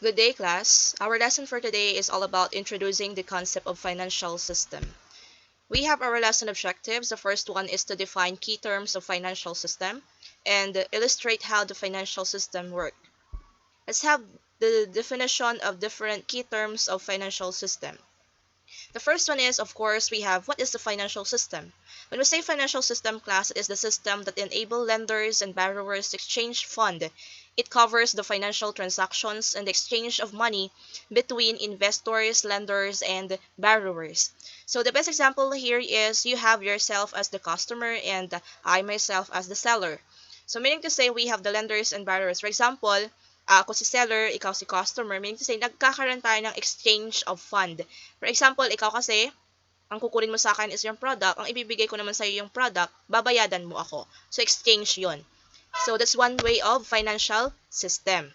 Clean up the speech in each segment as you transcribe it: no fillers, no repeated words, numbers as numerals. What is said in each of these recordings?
Good day, class. Our lesson for today is all about introducing the concept of financial system. We have our lesson objectives. The first one is to define key terms of financial system and illustrate how the financial system works. Let's have the definition of different key terms of financial system. The first one is, of course, we have what is the financial system. When we say financial system, class, it is the system that enable lenders and borrowers to exchange fund. It covers the financial transactions and exchange of money between investors, lenders, and borrowers. So the best example here is you have yourself as the customer and I myself as the seller. So meaning to say we have the lenders and borrowers. For example, ako si seller, ikaw si customer, meaning to say nagkakaroon tayo ng exchange of fund. For example, ikaw kasi, ang kukunin mo sa akin is yung product, ang ibibigay ko naman sa iyo yung product, babayadan mo ako. So, exchange yon. So, that's one way of financial system.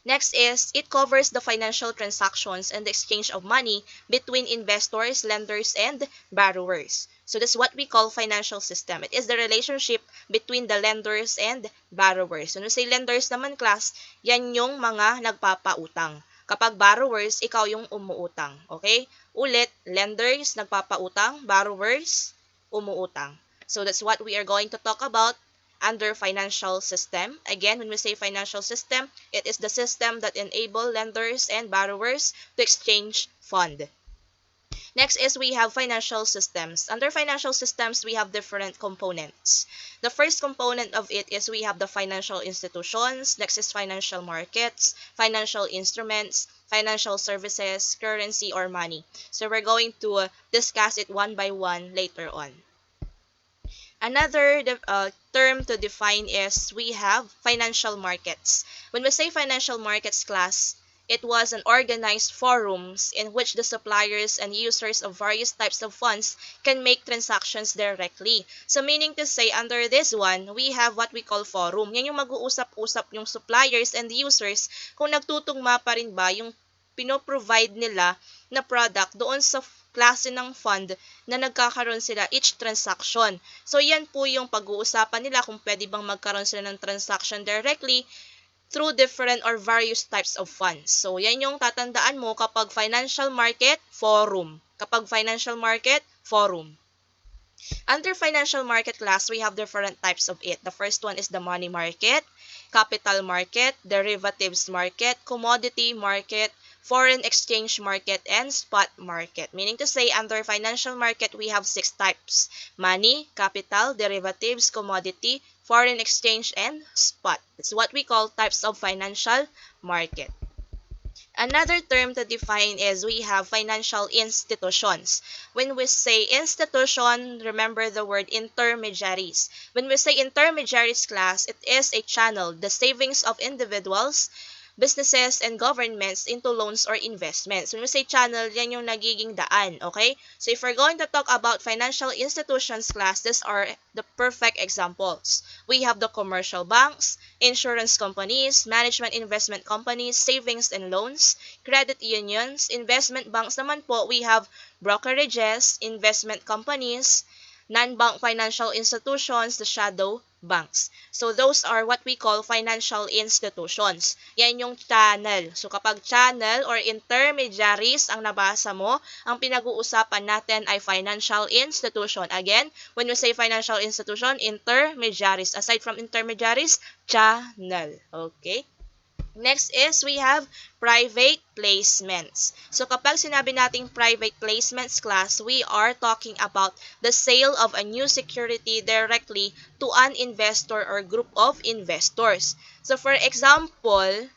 Next is, it covers the financial transactions and the exchange of money between investors, lenders, and borrowers. So that's what we call financial system. It is the relationship between the lenders and borrowers. When we say lenders naman, class, yan yung mga nagpapautang. Kapag borrowers, ikaw yung umuutang. Okay? Ulit, lenders, nagpapautang, borrowers, umuutang. So that's what we are going to talk about under financial system. Again, when we say financial system, it is the system that enable lenders and borrowers to exchange fund. Next is we have financial systems. Under financial systems, we have different components. The first component of it is we have the financial institutions. Next is financial markets, financial instruments, financial services, currency, or money. So we're going to discuss it one by one later on. Another term to define is we have financial markets. When we say financial markets, class, it was an organized forums in which the suppliers and users of various types of funds can make transactions directly. So meaning to say, under this one, we have what we call forum. Yan yung mag-uusap-usap yung suppliers and users kung nagtutugma pa rin ba yung pinoprovide nila na product doon sa klase ng fund na nagkakaroon sila each transaction. So, yan po yung pag-uusapan nila kung pwede bang magkaroon sila ng transaction directly through different or various types of funds. So, yan yung tatandaan mo kapag financial market, forum. Kapag financial market, forum. Under financial market, class, we have different types of it. The first one is the money market, capital market, derivatives market, commodity market, foreign exchange market, and spot market. Meaning to say, under financial market, we have 6 types. Money, capital, derivatives, commodity, foreign exchange, and spot. That's what we call types of financial market. Another term to define is we have financial institutions. When we say institution, remember the word intermediaries. When we say intermediaries, class, it is a channel, the savings of individuals, businesses, and governments into loans or investments. When we say channel, yan yung nagiging daan, okay? So if we're going to talk about financial institutions, class, these are the perfect examples. We have the commercial banks, insurance companies, management investment companies, savings and loans, credit unions, investment banks naman po, we have brokerages, investment companies, non-bank financial institutions, the shadow banks. So, those are what we call financial institutions. Yan yung channel. So, kapag channel or intermediaries ang nabasa mo, ang pinag-uusapan natin ay financial institution. Again, when we say financial institution, intermediaries. Aside from intermediaries, channel. Okay? Next is we have private placements. So kapag sinabi nating private placements, class, we are talking about the sale of a new security directly to an investor or group of investors. So for example,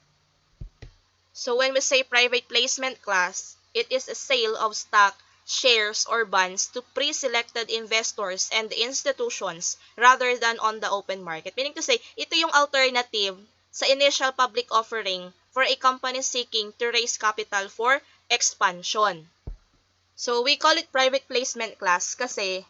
so when we say private placement, class, it is a sale of stock, shares, or bonds to pre-selected investors and institutions rather than on the open market. Meaning to say, ito yung alternative sa initial public offering for a company seeking to raise capital for expansion. So, we call it private placement, class, kasi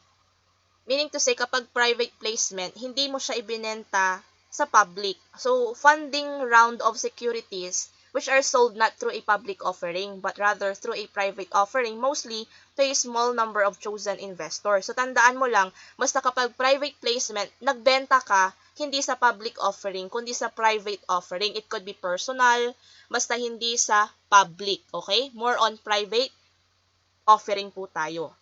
meaning to say, kapag private placement, hindi mo siya ibinenta sa public. So, funding round of securities which are sold not through a public offering, but rather through a private offering, mostly to a small number of chosen investors. So tandaan mo lang, basta kapag private placement, nagbenta ka, hindi sa public offering, kundi sa private offering. It could be personal, basta hindi sa public, okay? More on private offering po tayo.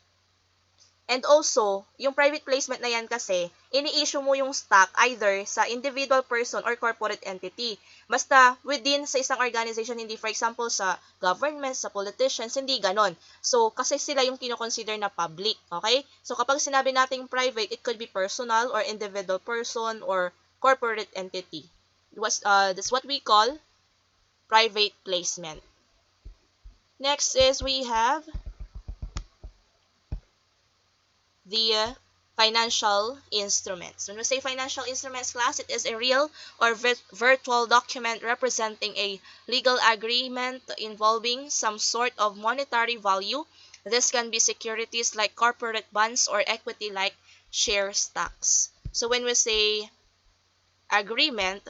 And also, yung private placement na yan kasi, ini-issue mo yung stock either sa individual person or corporate entity. Basta within sa isang organization, hindi for example sa government, sa politicians, hindi ganon. So, kasi sila yung kinoconsider na public, okay? So, kapag sinabi nating private, it could be personal or individual person or corporate entity. That's what we call private placement. Next is we have the financial instruments. When we say financial instruments class, it is a real or virtual document representing a legal agreement involving some sort of monetary value. This can be securities like corporate bonds or equity like share stocks. So when we say agreement,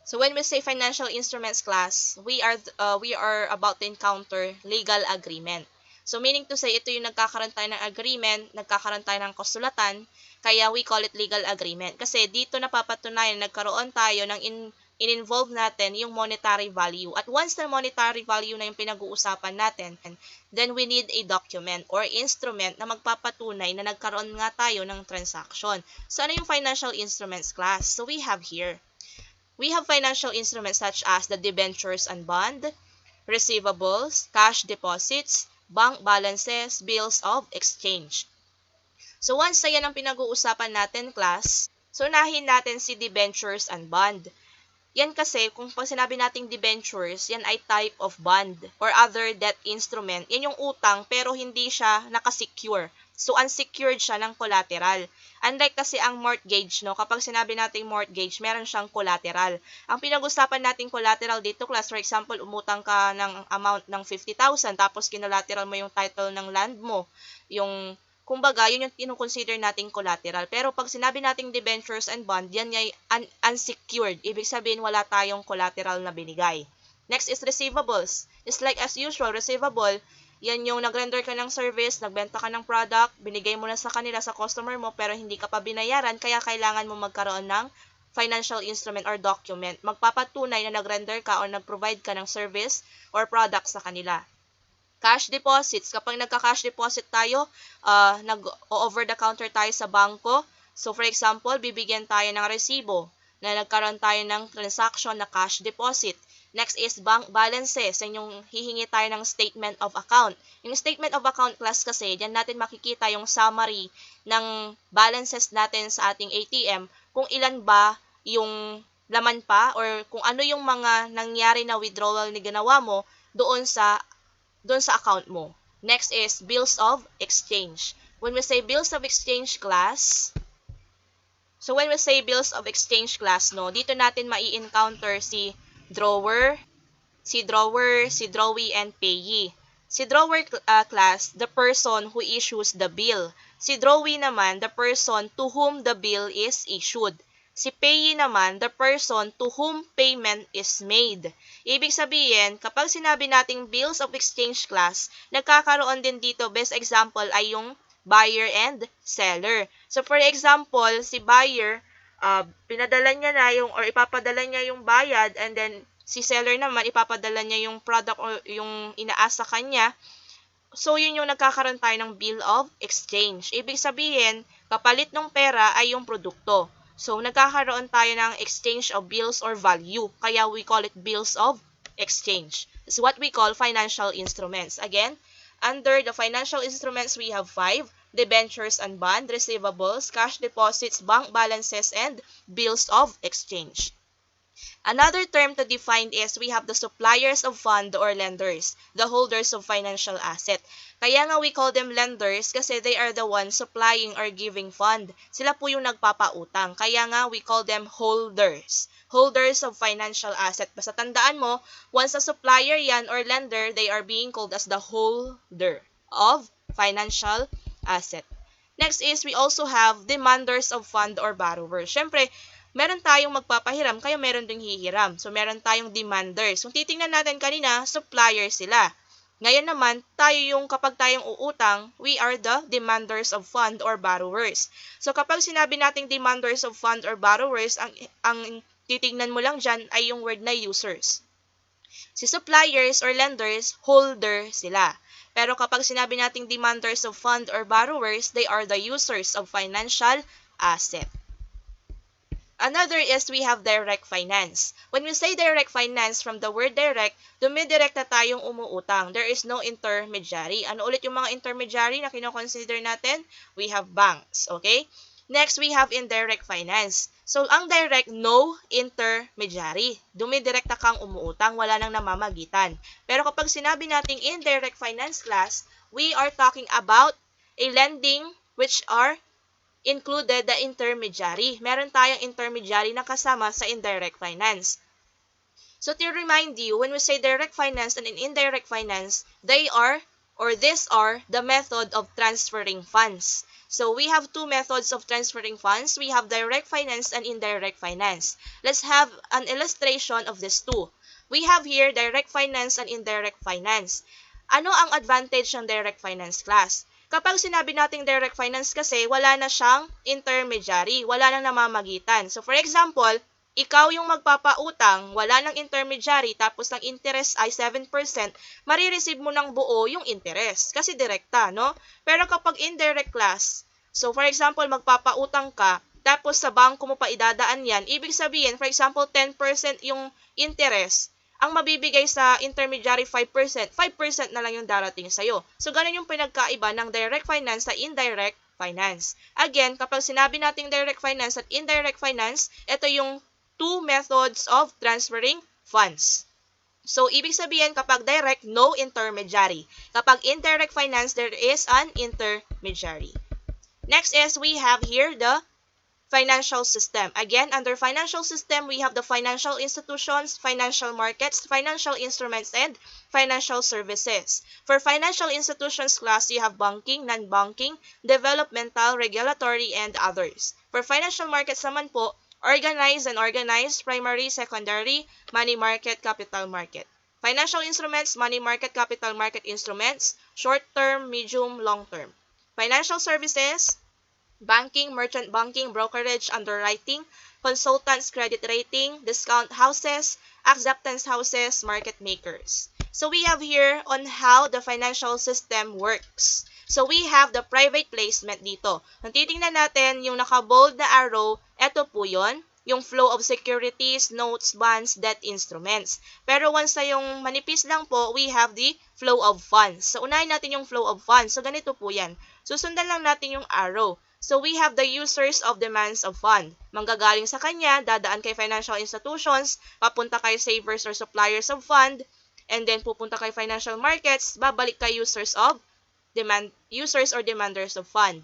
so when we say financial instruments class, we are about to encounter legal agreement. So meaning to say, ito yung nagkakaroon tayo ng agreement, nagkakaroon tayo ng kasulatan, kaya we call it legal agreement. Kasi dito napapatunayan, nagkaroon tayo ng in-involve natin yung monetary value. At once na monetary value na yung pinag-uusapan natin, then we need a document or instrument na magpapatunay na nagkaroon nga tayo ng transaction. So ano yung financial instruments class? So we have here. We have financial instruments such as the debentures and bond, receivables, cash deposits, bank balances, bills of exchange. So once na yan ang pinag-uusapan natin, class, so unahin natin si debentures and bond. Yan kasi, kung pag sinabi nating debentures, yan ay type of bond or other debt instrument. Yan yung utang pero hindi siya nakasecure. So unsecured siya ng collateral. Unlike kasi ang mortgage, no, kapag sinabi nating mortgage, meron siyang collateral. Ang pinag-usapan nating collateral dito, class, for example, umutang ka ng amount ng 50,000 tapos kinolateral mo yung title ng land mo. Yung kumbaga, yun yung kinukonsider nating collateral. Pero pag sinabi nating debentures and bond, yan ay unsecured. Ibig sabihin, wala tayong collateral na binigay. Next is receivables. Just like as usual, receivable, yan yung nag-render ka ng service, nagbenta ka ng product, binigay mo na sa kanila, sa customer mo, pero hindi ka pa binayaran, kaya kailangan mo magkaroon ng financial instrument or document. Magpapatunay na nag-render ka or nag-provide ka ng service or product sa kanila. Cash deposits, kapag nagka-cash deposit tayo, nag-over the counter tayo sa bangko. So for example, bibigyan tayo ng resibo na nagkaroon tayo ng transaction na cash deposit. Next is bank balances. Yan yung hihingi tayo ng statement of account. Yung statement of account class kasi, diyan natin makikita yung summary ng balances natin sa ating ATM, kung ilan ba yung laman pa or kung ano yung mga nangyari na withdrawal na ginawa mo doon sa account mo. Next is bills of exchange. When we say bills of exchange class, so when we say bills of exchange class, no, dito natin mai-encounter si drawer, drawee, and payee. Si drawer class, the person who issues the bill. Si drawee naman, the person to whom the bill is issued. Si payee naman, the person to whom payment is made. Ibig sabihin, kapag sinabi nating bills of exchange class, nagkakaroon din dito, best example ay yung buyer and seller. So for example, si buyer, pinadala niya na yung or ipapadala niya yung bayad, and then si seller naman ipapadala niya yung product o yung inaasa kanya. So yun yung nagkakaroon tayo ng bill of exchange. Ibig sabihin, kapalit ng pera ay yung produkto. So nagkakaroon tayo ng exchange of bills or value. Kaya we call it bills of exchange. It's what we call financial instruments. Again, under the financial instruments, we have 5: debentures and bond, receivables, cash deposits, bank balances, and bills of exchange. Another term to define is we have the suppliers of fund or lenders, the holders of financial asset. Kaya nga we call them lenders kasi they are the ones supplying or giving fund. Sila po yung nagpapautang. Kaya nga we call them holders. Holders of financial asset. Basta tandaan mo, once a supplier yan or lender, they are being called as the holder of financial asset. Next is we also have demanders of fund or borrowers. Syempre, meron tayong magpapahiram, kaya meron ding hihiram. So, meron tayong demanders. Kung titingnan natin kanina, supplier sila. Ngayon naman, tayo yung kapag tayong uutang, we are the demanders of fund or borrowers. So, kapag sinabi nating demanders of fund or borrowers, ang titingnan mo lang dyan ay yung word na users. Si suppliers or lenders, holder sila. Pero kapag sinabi nating demanders of fund or borrowers, they are the users of financial asset. Another is we have direct finance. When we say direct finance, from the word direct, dumidirekta tayong umuutang. There is no intermediary. Ano ulit yung mga intermediary na kinoconsider natin? We have banks, okay? Next, we have indirect finance. So, ang direct, no intermediary. Dumidirekta kang umuutang, wala nang namamagitan. Pero kapag sinabi nating indirect finance class, we are talking about a lending which are included the intermediary. Meron tayong intermediary na kasama sa indirect finance. So to remind you, when we say direct finance and indirect finance, they are or these are the method of transferring funds. So we have two methods of transferring funds. We have direct finance and indirect finance. Let's have an illustration of these two. We have here direct finance and indirect finance. Ano ang advantage ng direct finance class? Kapag sinabi nating direct finance kasi, wala na siyang intermediary, wala nang namamagitan. So for example, ikaw yung magpapautang, wala nang intermediary, tapos ang interest ay 7%, marireceive mo ng buo yung interest, kasi direkta, no? Pero kapag indirect class, so for example, magpapautang ka, tapos sa bangko mo pa idadaan yan, ibig sabihin, for example, 10% yung interest, ang mabibigay sa intermediary 5%, 5% na lang yung darating sa'yo. So, ganun yung pinagkaiba ng direct finance sa indirect finance. Again, kapag sinabi nating direct finance at indirect finance, ito yung two methods of transferring funds. So, ibig sabihin, kapag direct, no intermediary. Kapag indirect finance, there is an intermediary. Next is, we have here the financial system. Again, under financial system, we have the financial institutions, financial markets, financial instruments, and financial services. For financial institutions class, you have banking, non-banking, developmental, regulatory, and others. For financial markets naman po, organized and organized, primary, secondary, money market, capital market. Financial instruments, money market, capital market instruments, short-term, medium, long-term. Financial services, banking, merchant banking, brokerage, underwriting, consultants, credit rating, discount houses, acceptance houses, market makers. So we have here on how the financial system works. So we have the private placement dito. Kung titingnan natin yung naka-bold na arrow, eto po yun, yung flow of securities, notes, bonds, debt instruments. Pero once na yung manipis lang po, we have the flow of funds. So unahin natin yung flow of funds. So ganito po yan. Susundan lang natin yung arrow. So we have the users of demands of fund. Manggagaling sa kanya, dadaan kay financial institutions, papunta kay savers or suppliers of fund, and then pupunta kay financial markets, babalik kay users or demanders of fund.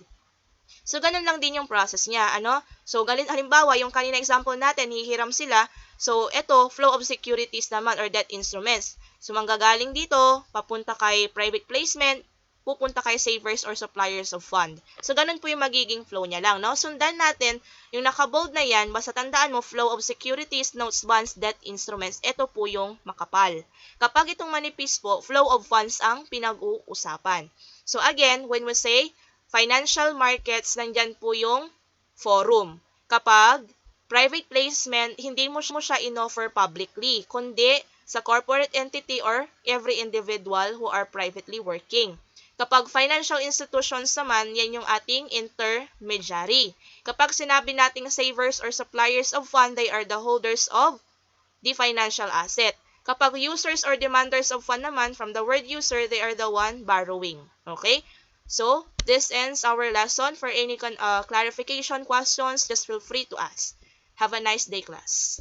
So ganun lang din yung process niya, ano? So halimbawa, yung kanina example natin, hihiram sila. So ito, flow of securities naman or debt instruments. So manggagaling dito, papunta kay private placement, pupunta kay savers or suppliers of fund. So, ganun po yung magiging flow niya lang, no? Sundan natin, yung naka-bold na yan, basta tandaan mo, flow of securities, notes, bonds, debt instruments, ito po yung makapal. Kapag itong manipis po, flow of funds ang pinag-uusapan. So, again, when we say financial markets, nandyan po yung forum. Kapag private placement, hindi mo siya in-offer publicly, kundi sa corporate entity or every individual who are privately working. Kapag financial institutions naman, yan yung ating intermediary. Kapag sinabi nating savers or suppliers of fund, they are the holders of the financial asset. Kapag users or demanders of fund naman, from the word user, they are the one borrowing. Okay? So, this ends our lesson. For any clarification questions, just feel free to ask. Have a nice day, class.